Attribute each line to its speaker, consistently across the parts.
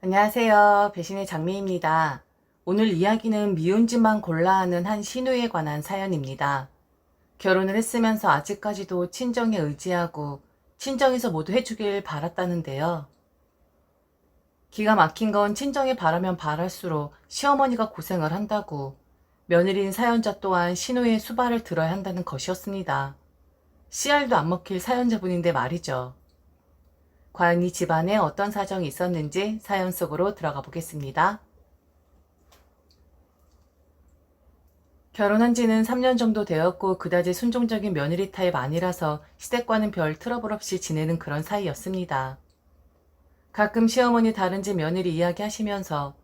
Speaker 1: 안녕하세요. 배신의 장미입니다. 오늘 이야기는 미운 짓만 골라 하는 한 신우에 관한 사연입니다. 결혼을 했으면서 아직까지도 친정에 의지하고 친정에서 모두 해주길 바랐다는데요. 기가 막힌 건 친정에 바라면 바랄수록 시어머니가 고생을 한다고 며느리인 사연자 또한 신우의 수발을 들어야 한다는 것이었습니다. 씨알도 안 먹힐 사연자분인데 말이죠. 과연 이 집안에 어떤 사정이 있었는지 사연 속으로 들어가 보겠습니다. 결혼한 지는 3년 정도 되었고 그다지 순종적인 며느리 타입 아니라서 시댁과는 별 트러블 없이 지내는 그런 사이였습니다. 가끔 시어머니 다른 집 며느리 이야기하시면서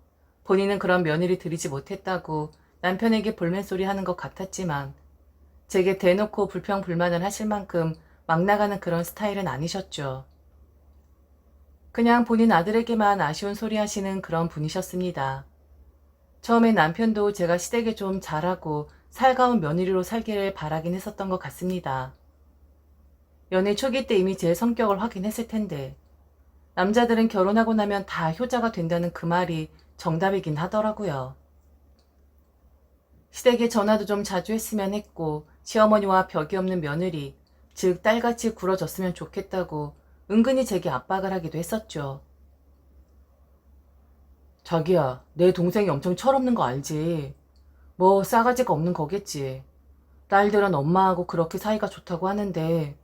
Speaker 1: 본인은 그런 며느리 들이지 못했다고 남편에게 볼멘소리 하는 것 같았지만 제게 대놓고 불평불만을 하실 만큼 막 나가는 그런 스타일은 아니셨죠. 그냥 본인 아들에게만 아쉬운 소리 하시는 그런 분이셨습니다. 처음엔 남편도 제가 시댁에 좀 잘하고 살가운 며느리로 살기를 바라긴 했었던 것 같습니다. 연애 초기 때 이미 제 성격을 확인했을 텐데 남자들은 결혼하고 나면 다 효자가 된다는 그 말이 정답이긴 하더라고요. 시댁에 전화도 좀 자주 했으면 했고 시어머니와 벽이 없는 며느리, 즉 딸같이 굴어졌으면 좋겠다고 은근히 제게 압박을 하기도 했었죠. 자기야, 내 동생이 엄청 철없는 거 알지? 뭐 싸가지가 없는 거겠지. 딸들은 엄마하고 그렇게 사이가 좋다고 하는데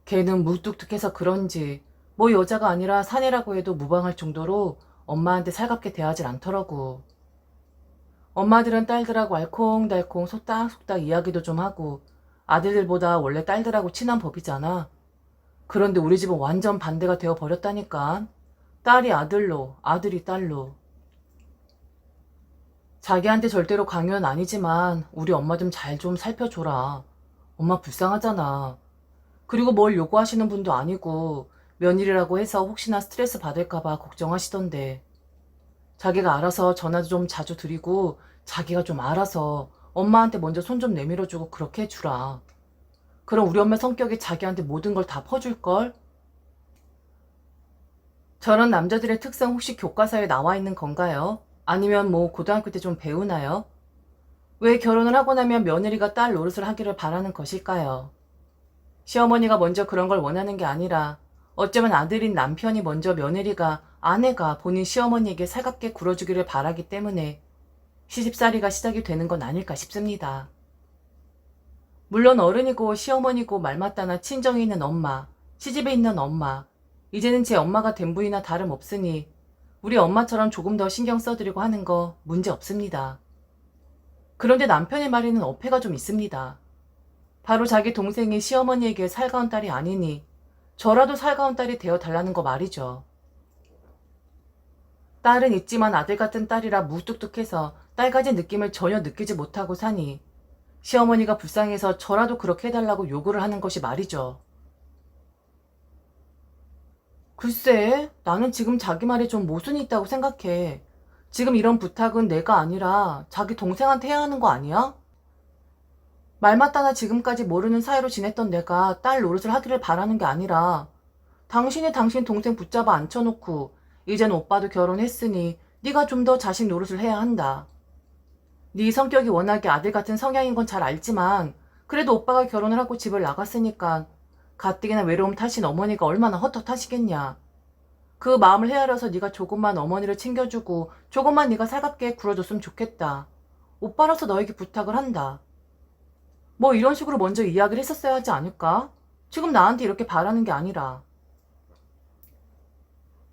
Speaker 1: 걔는 무뚝뚝해서 그런지 뭐 여자가 아니라 사내라고 해도 무방할 정도로 엄마한테 살갑게 대하질 않더라고. 엄마들은 딸들하고 알콩달콩 속닥속닥 이야기도 좀 하고 아들들보다 원래 딸들하고 친한 법이잖아. 그런데 우리 집은 완전 반대가 되어 버렸다니까. 딸이 아들로, 아들이 딸로. 자기한테 절대로 강요는 아니지만 우리 엄마 좀 잘 좀 살펴줘라. 엄마 불쌍하잖아. 그리고 뭘 요구하시는 분도 아니고 며느리라고 해서 혹시나 스트레스 받을까봐 걱정하시던데 자기가 알아서 전화도 좀 자주 드리고 자기가 좀 알아서 엄마한테 먼저 손 좀 내밀어주고 그렇게 해주라. 그럼 우리 엄마 성격이 자기한테 모든 걸 다 퍼줄걸? 저런 남자들의 특성 혹시 교과서에 나와 있는 건가요? 아니면 뭐 고등학교 때 좀 배우나요? 왜 결혼을 하고 나면 며느리가 딸 노릇을 하기를 바라는 것일까요? 시어머니가 먼저 그런 걸 원하는 게 아니라 어쩌면 아들인 남편이 먼저 며느리가 아내가 본인 시어머니에게 살갑게 굴어주기를 바라기 때문에 시집살이가 시작이 되는 건 아닐까 싶습니다. 물론 어른이고 시어머니고 말맞다나 친정에 있는 엄마, 시집에 있는 엄마, 이제는 제 엄마가 된 부이나 다름없으니 우리 엄마처럼 조금 더 신경 써드리고 하는 거 문제 없습니다. 그런데 남편의 말에는 어폐가 좀 있습니다. 바로 자기 동생이 시어머니에게 살가운 딸이 아니니 저라도 살가운 딸이 되어 달라는 거 말이죠. 딸은 있지만 아들 같은 딸이라 무뚝뚝해서 딸 가진 느낌을 전혀 느끼지 못하고 사니 시어머니가 불쌍해서 저라도 그렇게 해달라고 요구를 하는 것이 말이죠. 글쎄, 나는 지금 자기 말에 좀 모순이 있다고 생각해. 지금 이런 부탁은 내가 아니라 자기 동생한테 해야 하는 거 아니야? 말맞다나 지금까지 모르는 사이로 지냈던 내가 딸 노릇을 하기를 바라는 게 아니라 당신이 당신 동생 붙잡아 앉혀놓고 이젠 오빠도 결혼했으니 네가 좀 더 자식 노릇을 해야 한다. 네 성격이 워낙에 아들 같은 성향인 건 잘 알지만 그래도 오빠가 결혼을 하고 집을 나갔으니까 가뜩이나 외로움 탓인 어머니가 얼마나 헛헛하시겠냐. 그 마음을 헤아려서 네가 조금만 어머니를 챙겨주고 조금만 네가 살갑게 굴어줬으면 좋겠다. 오빠로서 너에게 부탁을 한다. 뭐 이런 식으로 먼저 이야기를 했었어야 하지 않을까? 지금 나한테 이렇게 바라는 게 아니라.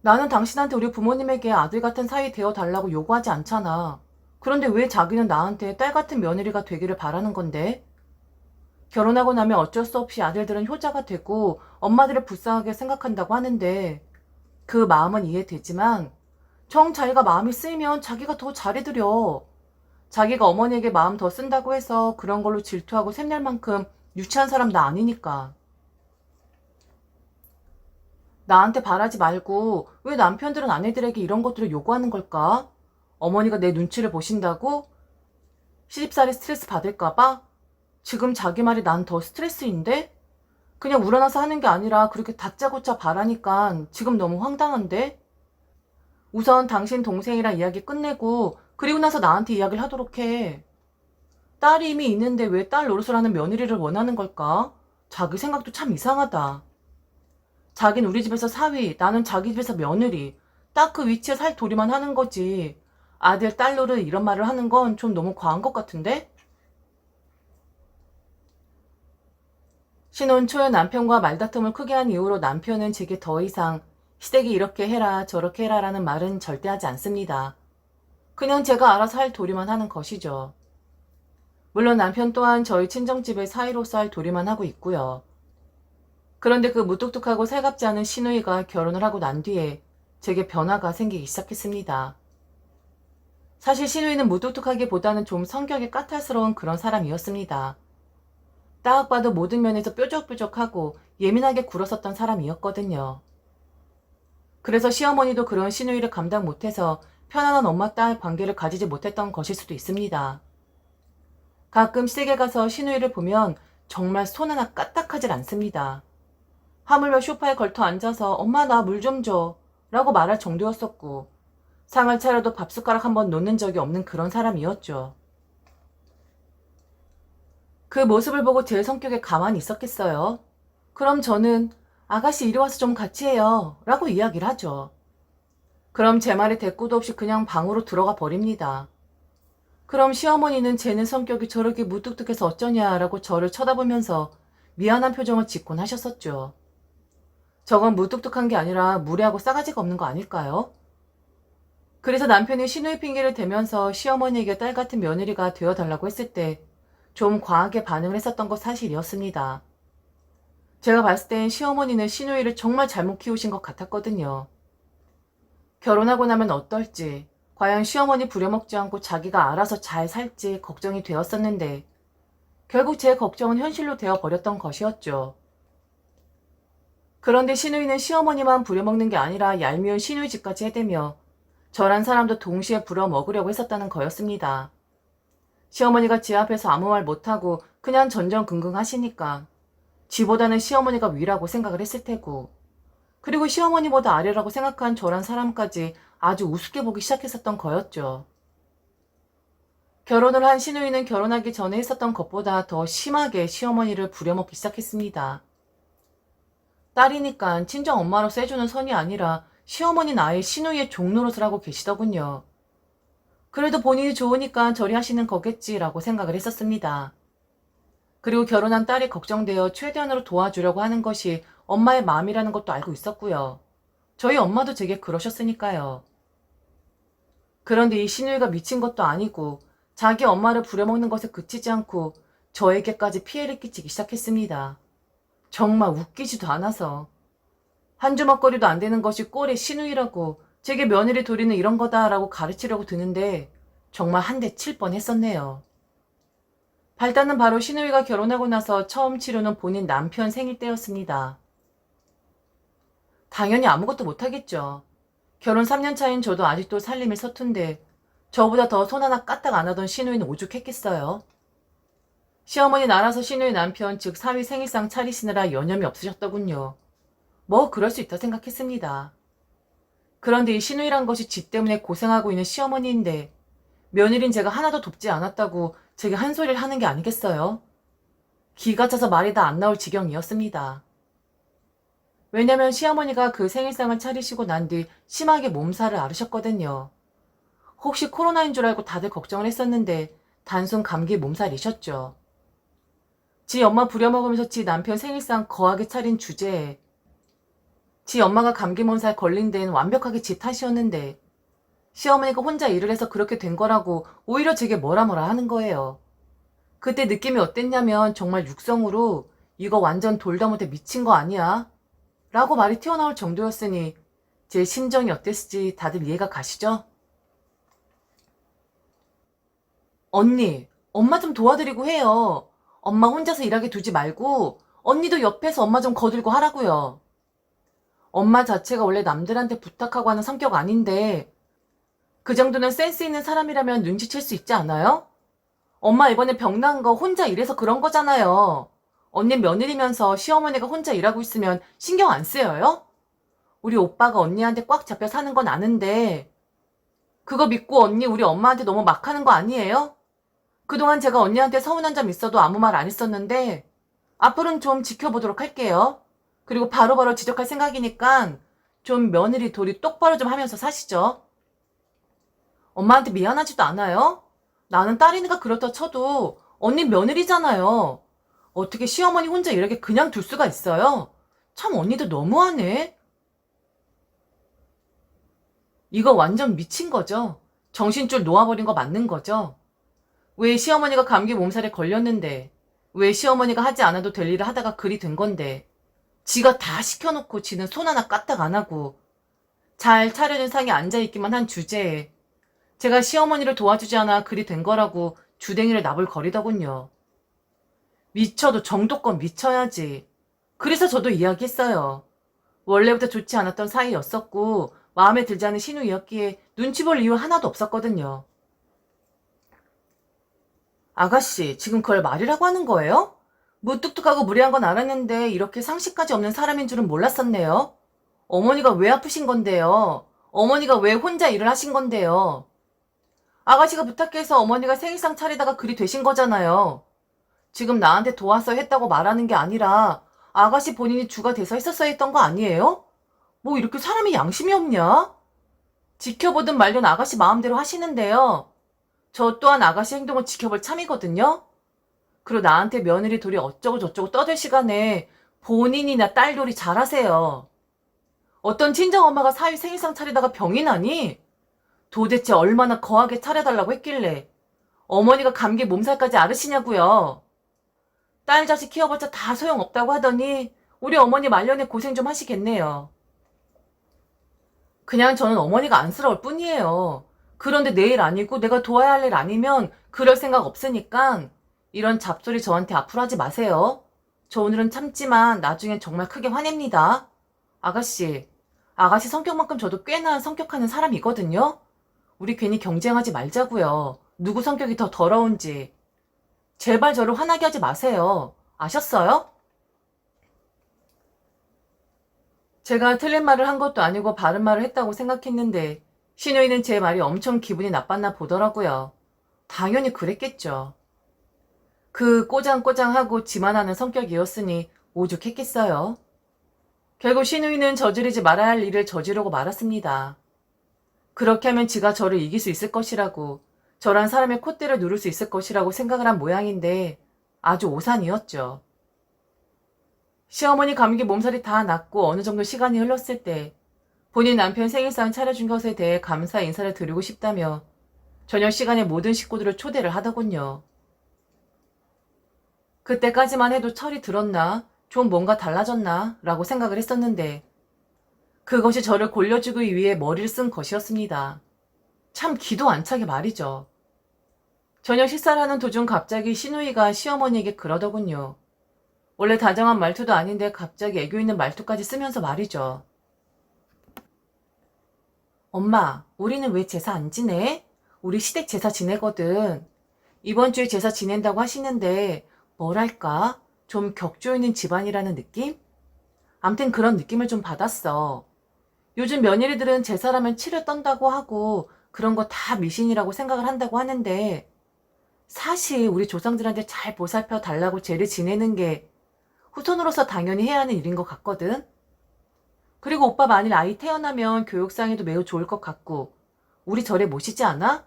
Speaker 1: 나는 당신한테 우리 부모님에게 아들 같은 사이 되어 달라고 요구하지 않잖아. 그런데 왜 자기는 나한테 딸 같은 며느리가 되기를 바라는 건데? 결혼하고 나면 어쩔 수 없이 아들들은 효자가 되고 엄마들을 불쌍하게 생각한다고 하는데 그 마음은 이해되지만 정 자기가 마음이 쓰이면 자기가 더 잘해드려. 자기가 어머니에게 마음 더 쓴다고 해서 그런 걸로 질투하고 샘낼 만큼 유치한 사람 나 아니니까. 나한테 바라지 말고 왜 남편들은 아내들에게 이런 것들을 요구하는 걸까? 어머니가 내 눈치를 보신다고? 시집살이 스트레스 받을까봐? 지금 자기 말이 난 더 스트레스인데? 그냥 우러나서 하는 게 아니라 그렇게 다짜고짜 바라니까 지금 너무 황당한데? 우선 당신 동생이랑 이야기 끝내고 그리고 나서 나한테 이야기를 하도록 해. 딸이 이미 있는데 왜 딸 노릇을 하는 며느리를 원하는 걸까? 자기 생각도 참 이상하다. 자긴 우리 집에서 사위, 나는 자기 집에서 며느리. 딱 그 위치에 살 도리만 하는 거지. 아들, 딸 노릇 이런 말을 하는 건 좀 너무 과한 것 같은데? 신혼 초에 남편과 말다툼을 크게 한 이후로 남편은 제게 더 이상 시댁이 이렇게 해라 저렇게 해라 라는 말은 절대 하지 않습니다. 그냥 제가 알아서 할 도리만 하는 것이죠. 물론 남편 또한 저희 친정집의 사위로서 할 도리만 하고 있고요. 그런데 그 무뚝뚝하고 살갑지 않은 시누이가 결혼을 하고 난 뒤에 제게 변화가 생기기 시작했습니다. 사실 시누이는 무뚝뚝하기보다는 좀 성격이 까탈스러운 그런 사람이었습니다. 딱 봐도 모든 면에서 뾰족뾰족하고 예민하게 굴었었던 사람이었거든요. 그래서 시어머니도 그런 시누이를 감당 못해서 편안한 엄마 딸 관계를 가지지 못했던 것일 수도 있습니다. 가끔 시댁에 가서 시누이를 보면 정말 손 하나 까딱하질 않습니다. 하물며 소파에 걸터 앉아서 엄마 나 물 좀 줘 라고 말할 정도였었고 상을 차려도 밥숟가락 한번 놓는 적이 없는 그런 사람이었죠. 그 모습을 보고 제 성격에 가만히 있었겠어요? 그럼 저는 아가씨 이리 와서 좀 같이 해요 라고 이야기를 하죠. 그럼 제 말에 대꾸도 없이 그냥 방으로 들어가 버립니다. 그럼 시어머니는 쟤는 성격이 저렇게 무뚝뚝해서 어쩌냐라고 저를 쳐다보면서 미안한 표정을 짓곤 하셨었죠. 저건 무뚝뚝한 게 아니라 무례하고 싸가지가 없는 거 아닐까요? 그래서 남편이 시누이 핑계를 대면서 시어머니에게 딸 같은 며느리가 되어달라고 했을 때 좀 과하게 반응을 했었던 것 사실이었습니다. 제가 봤을 땐 시어머니는 시누이를 정말 잘못 키우신 것 같았거든요. 결혼하고 나면 어떨지, 과연 시어머니 부려먹지 않고 자기가 알아서 잘 살지 걱정이 되었었는데 결국 제 걱정은 현실로 되어버렸던 것이었죠. 그런데 시누이는 시어머니만 부려먹는 게 아니라 얄미운 시누이 집까지 해대며 저란 사람도 동시에 부려먹으려고 했었다는 거였습니다. 시어머니가 지 앞에서 아무 말 못하고 그냥 전전긍긍 하시니까 지보다는 시어머니가 위라고 생각을 했을 테고 그리고 시어머니보다 아래라고 생각한 저란 사람까지 아주 우습게 보기 시작했었던 거였죠. 결혼을 한 시누이는 결혼하기 전에 했었던 것보다 더 심하게 시어머니를 부려먹기 시작했습니다. 딸이니까 친정 엄마로서 해주는 선이 아니라 시어머니는 아예 시누이의 종노릇을 하고 계시더군요. 그래도 본인이 좋으니까 저리 하시는 거겠지라고 생각을 했었습니다. 그리고 결혼한 딸이 걱정되어 최대한으로 도와주려고 하는 것이 엄마의 마음이라는 것도 알고 있었고요. 저희 엄마도 제게 그러셨으니까요. 그런데 이 시누이가 미친 것도 아니고 자기 엄마를 부려먹는 것에 그치지 않고 저에게까지 피해를 끼치기 시작했습니다. 정말 웃기지도 않아서. 한 주먹거리도 안 되는 것이 꼴의 시누이라고 제게 며느리 도리는 이런 거다라고 가르치려고 드는데 정말 한 대 칠 뻔했었네요. 발단은 바로 시누이가 결혼하고 나서 처음 치르는 본인 남편 생일 때였습니다. 당연히 아무것도 못하겠죠. 결혼 3년 차인 저도 아직도 살림이 서툰데 저보다 더 손 하나 까딱 안 하던 시누이는 오죽했겠어요. 시어머니 나라서 시누이 남편 즉 사위 생일상 차리시느라 여념이 없으셨더군요. 뭐 그럴 수 있다 생각했습니다. 그런데 이 시누이란 것이 지 때문에 고생하고 있는 시어머니인데 며느린 제가 하나도 돕지 않았다고 제게 한 소리를 하는 게 아니겠어요? 기가 차서 말이 다 안 나올 지경이었습니다. 왜냐면 시어머니가 그 생일상을 차리시고 난 뒤 심하게 몸살을 앓으셨거든요. 혹시 코로나인 줄 알고 다들 걱정을 했었는데 단순 감기 몸살이셨죠. 지 엄마 부려먹으면서 지 남편 생일상 거하게 차린 주제에 지 엄마가 감기 몸살 걸린 데는 완벽하게 지 탓이었는데 시어머니가 혼자 일을 해서 그렇게 된 거라고 오히려 제게 뭐라 하는 거예요. 그때 느낌이 어땠냐면 정말 육성으로 이거 완전 돌다 못해 미친 거 아니야? 라고 말이 튀어나올 정도였으니 제 심정이 어땠을지 다들 이해가 가시죠? 언니, 엄마 좀 도와드리고 해요. 엄마 혼자서 일하게 두지 말고 언니도 옆에서 엄마 좀 거들고 하라고요. 엄마 자체가 원래 남들한테 부탁하고 하는 성격 아닌데 그 정도는 센스 있는 사람이라면 눈치챌 수 있지 않아요? 엄마 이번에 병 난 거 혼자 일해서 그런 거잖아요. 언니 며느리면서 시어머니가 혼자 일하고 있으면 신경 안 쓰여요? 우리 오빠가 언니한테 꽉 잡혀 사는 건 아는데 그거 믿고 언니 우리 엄마한테 너무 막 하는 거 아니에요? 그동안 제가 언니한테 서운한 점 있어도 아무 말 안 했었는데 앞으로는 좀 지켜보도록 할게요. 그리고 바로바로 지적할 생각이니까 좀 며느리 도리 똑바로 좀 하면서 사시죠. 엄마한테 미안하지도 않아요? 나는 딸이니까 그렇다 쳐도 언니 며느리잖아요. 어떻게 시어머니 혼자 이렇게 그냥 둘 수가 있어요? 참 언니도 너무하네. 이거 완전 미친 거죠? 정신줄 놓아버린 거 맞는 거죠? 왜 시어머니가 감기 몸살에 걸렸는데 왜 시어머니가 하지 않아도 될 일을 하다가 그리 된 건데 지가 다 시켜놓고 지는 손 하나 까딱 안 하고 잘 차려진 상에 앉아있기만 한 주제에 제가 시어머니를 도와주지 않아 그리 된 거라고 주댕이를 나불거리더군요. 미쳐도 정도껏 미쳐야지. 그래서 저도 이야기했어요. 원래부터 좋지 않았던 사이였었고 마음에 들지 않은 신우이였기에 눈치 볼 이유 하나도 없었거든요. 아가씨, 지금 그걸 말이라고 하는 거예요? 무뚝뚝하고 무례한 건 알았는데 이렇게 상식까지 없는 사람인 줄은 몰랐었네요. 어머니가 왜 아프신 건데요? 어머니가 왜 혼자 일을 하신 건데요? 아가씨가 부탁해서 어머니가 생일상 차리다가 그리 되신 거잖아요. 지금 나한테 도와서 했다고 말하는 게 아니라 아가씨 본인이 주가 돼서 했었어야 했던 거 아니에요? 뭐 이렇게 사람이 양심이 없냐? 지켜보든 말든 아가씨 마음대로 하시는데요. 저 또한 아가씨 행동을 지켜볼 참이거든요. 그리고 나한테 며느리 돌이 어쩌고 저쩌고 떠들 시간에 본인이나 딸 돌이 잘하세요. 어떤 친정엄마가 사위 생일상 차리다가 병이 나니? 도대체 얼마나 거하게 차려달라고 했길래 어머니가 감기 몸살까지 앓으시냐고요. 딸 자식 키워봤자 다 소용없다고 하더니 우리 어머니 말년에 고생 좀 하시겠네요. 그냥 저는 어머니가 안쓰러울 뿐이에요. 그런데 내일 아니고 내가 도와야 할 일 아니면 그럴 생각 없으니까 이런 잡소리 저한테 앞으로 하지 마세요. 저 오늘은 참지만 나중엔 정말 크게 화냅니다. 아가씨 성격만큼 저도 꽤나 성격하는 사람이거든요. 우리 괜히 경쟁하지 말자고요. 누구 성격이 더 더러운지. 제발 저를 화나게 하지 마세요. 아셨어요? 제가 틀린 말을 한 것도 아니고 바른 말을 했다고 생각했는데 시누이는 제 말이 엄청 기분이 나빴나 보더라고요. 당연히 그랬겠죠. 그 꼬장꼬장하고 지만하는 성격이었으니 오죽했겠어요. 결국 시누이는 저지르지 말아야 할 일을 저지르고 말았습니다. 그렇게 하면 지가 저를 이길 수 있을 것이라고 저란 사람의 콧대를 누를 수 있을 것이라고 생각을 한 모양인데 아주 오산이었죠. 시어머니 감기 몸살이 다 낫고 어느 정도 시간이 흘렀을 때 본인 남편 생일상 차려준 것에 대해 감사 인사를 드리고 싶다며 저녁 시간에 모든 식구들을 초대를 하더군요. 그때까지만 해도 철이 들었나? 좀 뭔가 달라졌나? 라고 생각을 했었는데 그것이 저를 골려주기 위해 머리를 쓴 것이었습니다. 참 기도 안 차게 말이죠. 저녁 식사를 하는 도중 갑자기 시누이가 시어머니에게 그러더군요. 원래 다정한 말투도 아닌데 갑자기 애교 있는 말투까지 쓰면서 말이죠. 엄마, 우리는 왜 제사 안 지내? 우리 시댁 제사 지내거든. 이번 주에 제사 지낸다고 하시는데 뭐랄까? 좀 격조 있는 집안이라는 느낌? 암튼 그런 느낌을 좀 받았어. 요즘 며느리들은 제사라면 치를 떤다고 하고 그런 거 다 미신이라고 생각을 한다고 하는데 사실 우리 조상들한테 잘 보살펴 달라고 제를 지내는 게 후손으로서 당연히 해야 하는 일인 것 같거든. 그리고 오빠 만일 아이 태어나면 교육상에도 매우 좋을 것 같고 우리 절에 모시지 않아?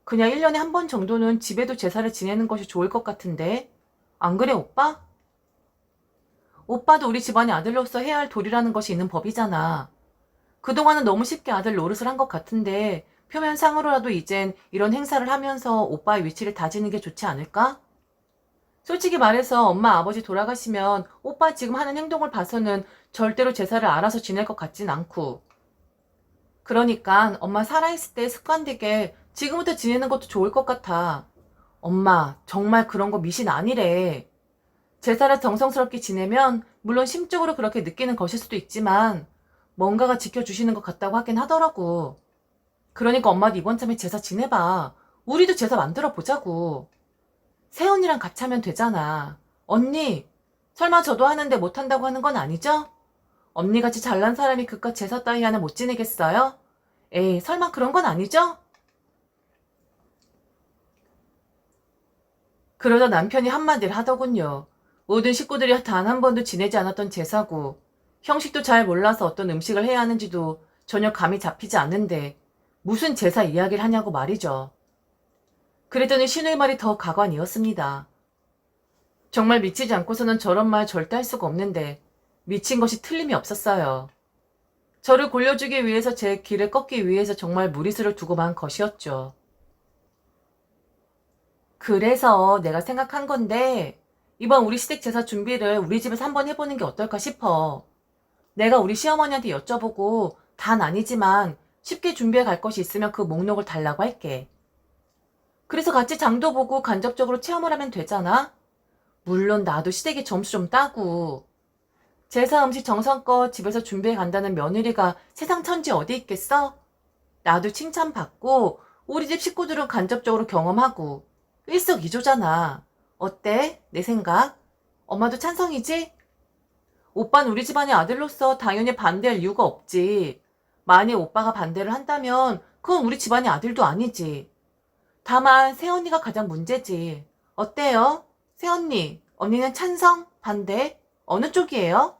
Speaker 1: 그냥 1년에 한 번 정도는 집에도 제사를 지내는 것이 좋을 것 같은데 안 그래 오빠? 오빠도 우리 집안의 아들로서 해야 할 도리라는 것이 있는 법이잖아. 그동안은 너무 쉽게 아들 노릇을 한 것 같은데 표면상으로라도 이젠 이런 행사를 하면서 오빠의 위치를 다지는 게 좋지 않을까? 솔직히 말해서 엄마 아버지 돌아가시면 오빠 지금 하는 행동을 봐서는 절대로 제사를 알아서 지낼 것 같진 않고 그러니까 엄마 살아있을 때 습관되게 지금부터 지내는 것도 좋을 것 같아. 엄마 정말 그런 거 미신 아니래. 제사를 정성스럽게 지내면 물론 심적으로 그렇게 느끼는 것일 수도 있지만 뭔가가 지켜주시는 것 같다고 하긴 하더라고. 그러니까 엄마도 이번 참에 제사 지내봐. 우리도 제사 만들어 보자고. 새언니랑 같이 하면 되잖아. 언니, 설마 저도 하는데 못한다고 하는 건 아니죠? 언니같이 잘난 사람이 그깟 제사 따위 하나 못 지내겠어요? 에이, 설마 그런 건 아니죠? 그러자 남편이 한마디를 하더군요. 모든 식구들이 단 한 번도 지내지 않았던 제사고 형식도 잘 몰라서 어떤 음식을 해야 하는지도 전혀 감이 잡히지 않는데 무슨 제사 이야기를 하냐고 말이죠. 그랬더니 시누이 말이 더 가관이었습니다. 정말 미치지 않고서는 저런 말 절대 할 수가 없는데 미친 것이 틀림이 없었어요. 저를 골려주기 위해서 제 길을 꺾기 위해서 정말 무리수를 두고 만 것이었죠. 그래서 내가 생각한 건데 이번 우리 시댁 제사 준비를 우리 집에서 한번 해보는 게 어떨까 싶어. 내가 우리 시어머니한테 여쭤보고 단 아니지만 쉽게 준비해 갈 것이 있으면 그 목록을 달라고 할게. 그래서 같이 장도 보고 간접적으로 체험을 하면 되잖아? 물론 나도 시댁에 점수 좀 따고. 제사 음식 정성껏 집에서 준비해 간다는 며느리가 세상 천지 어디 있겠어? 나도 칭찬받고 우리 집 식구들은 간접적으로 경험하고 일석이조잖아. 어때? 내 생각? 엄마도 찬성이지? 오빠는 우리 집안의 아들로서 당연히 반대할 이유가 없지. 만약 오빠가 반대를 한다면 그건 우리 집안의 아들도 아니지. 다만 새언니가 가장 문제지. 어때요? 새언니, 언니는 찬성? 반대? 어느 쪽이에요?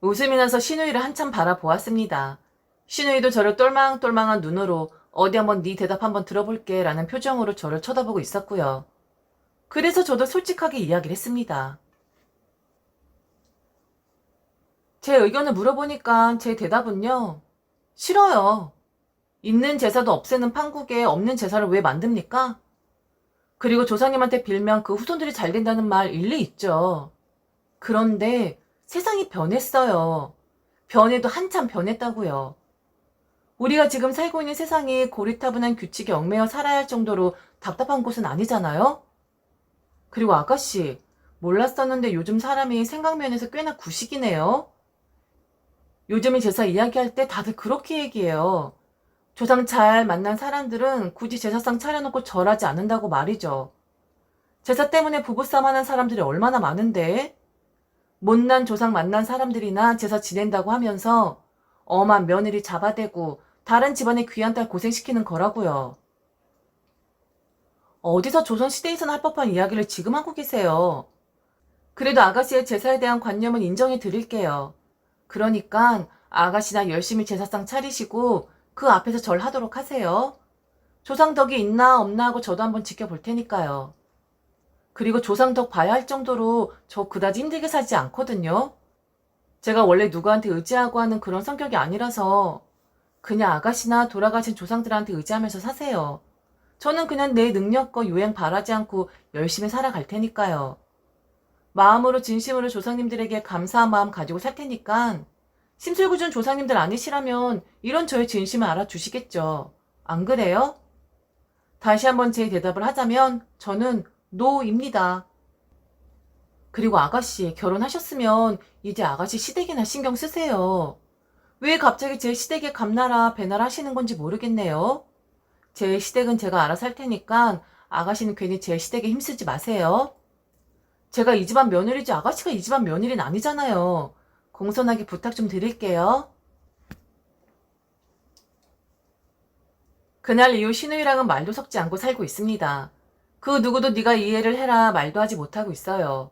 Speaker 1: 웃음이 나서 시누이를 한참 바라보았습니다. 시누이도 저를 똘망똘망한 눈으로 어디 한번 네 대답 한번 들어볼게 라는 표정으로 저를 쳐다보고 있었고요. 그래서 저도 솔직하게 이야기를 했습니다. 제 의견을 물어보니까 제 대답은요. 싫어요. 있는 제사도 없애는 판국에 없는 제사를 왜 만듭니까? 그리고 조상님한테 빌면 그 후손들이 잘 된다는 말 일리 있죠. 그런데 세상이 변했어요. 변해도 한참 변했다고요. 우리가 지금 살고 있는 세상이 고리타분한 규칙에 얽매여 살아야 할 정도로 답답한 곳은 아니잖아요? 그리고 아가씨, 몰랐었는데 요즘 사람이 생각면에서 꽤나 구식이네요. 요즘에 제사 이야기할 때 다들 그렇게 얘기해요. 조상 잘 만난 사람들은 굳이 제사상 차려놓고 절하지 않는다고 말이죠. 제사 때문에 부부싸움 하는 사람들이 얼마나 많은데? 못난 조상 만난 사람들이나 제사 지낸다고 하면서 엄한 며느리 잡아대고 다른 집안의 귀한 딸 고생시키는 거라고요. 어디서 조선시대에서는 할 법한 이야기를 지금 하고 계세요. 그래도 아가씨의 제사에 대한 관념은 인정해 드릴게요. 그러니까 아가씨나 열심히 제사상 차리시고 그 앞에서 절 하도록 하세요. 조상 덕이 있나 없나 하고 저도 한번 지켜볼 테니까요. 그리고 조상 덕 봐야 할 정도로 저 그다지 힘들게 살지 않거든요. 제가 원래 누구한테 의지하고 하는 그런 성격이 아니라서 그냥 아가씨나 돌아가신 조상들한테 의지하면서 사세요. 저는 그냥 내 능력과 요행 바라지 않고 열심히 살아갈 테니까요. 마음으로 진심으로 조상님들에게 감사한 마음 가지고 살 테니까 심술궂은 조상님들 아니시라면 이런 저의 진심을 알아주시겠죠. 안 그래요? 다시 한번 제 대답을 하자면 저는 노입니다. 그리고 아가씨 결혼하셨으면 이제 아가씨 시댁이나 신경 쓰세요. 왜 갑자기 제 시댁에 감나라 배나라 하시는 건지 모르겠네요. 제 시댁은 제가 알아서 할 테니까 아가씨는 괜히 제 시댁에 힘쓰지 마세요. 제가 이 집안 며느리지 아가씨가 이 집안 며느리는 아니잖아요. 공손하게 부탁 좀 드릴게요. 그날 이후 신우이랑은 말도 섞지 않고 살고 있습니다. 그 누구도 네가 이해를 해라 말도 하지 못하고 있어요.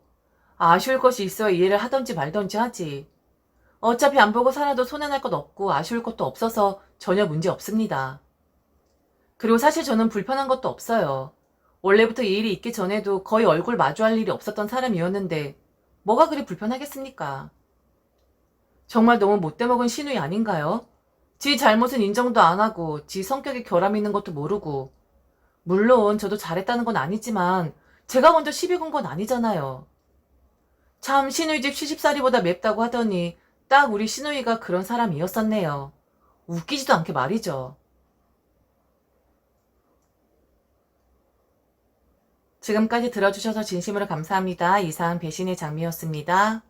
Speaker 1: 아쉬울 것이 있어 이해를 하던지 말던지 하지. 어차피 안 보고 살아도 손해날 것 없고 아쉬울 것도 없어서 전혀 문제 없습니다. 그리고 사실 저는 불편한 것도 없어요. 원래부터 이 일이 있기 전에도 거의 얼굴 마주할 일이 없었던 사람이었는데 뭐가 그리 불편하겠습니까? 정말 너무 못돼먹은 시누이 아닌가요? 지 잘못은 인정도 안 하고 지 성격에 결함이 있는 것도 모르고 물론 저도 잘했다는 건 아니지만 제가 먼저 시비 건 건 아니잖아요. 참 시누이 집 시집살이보다 맵다고 하더니 딱 우리 시누이가 그런 사람이었었네요. 웃기지도 않게 말이죠. 지금까지 들어주셔서 진심으로 감사합니다. 이상 배신의 장미였습니다.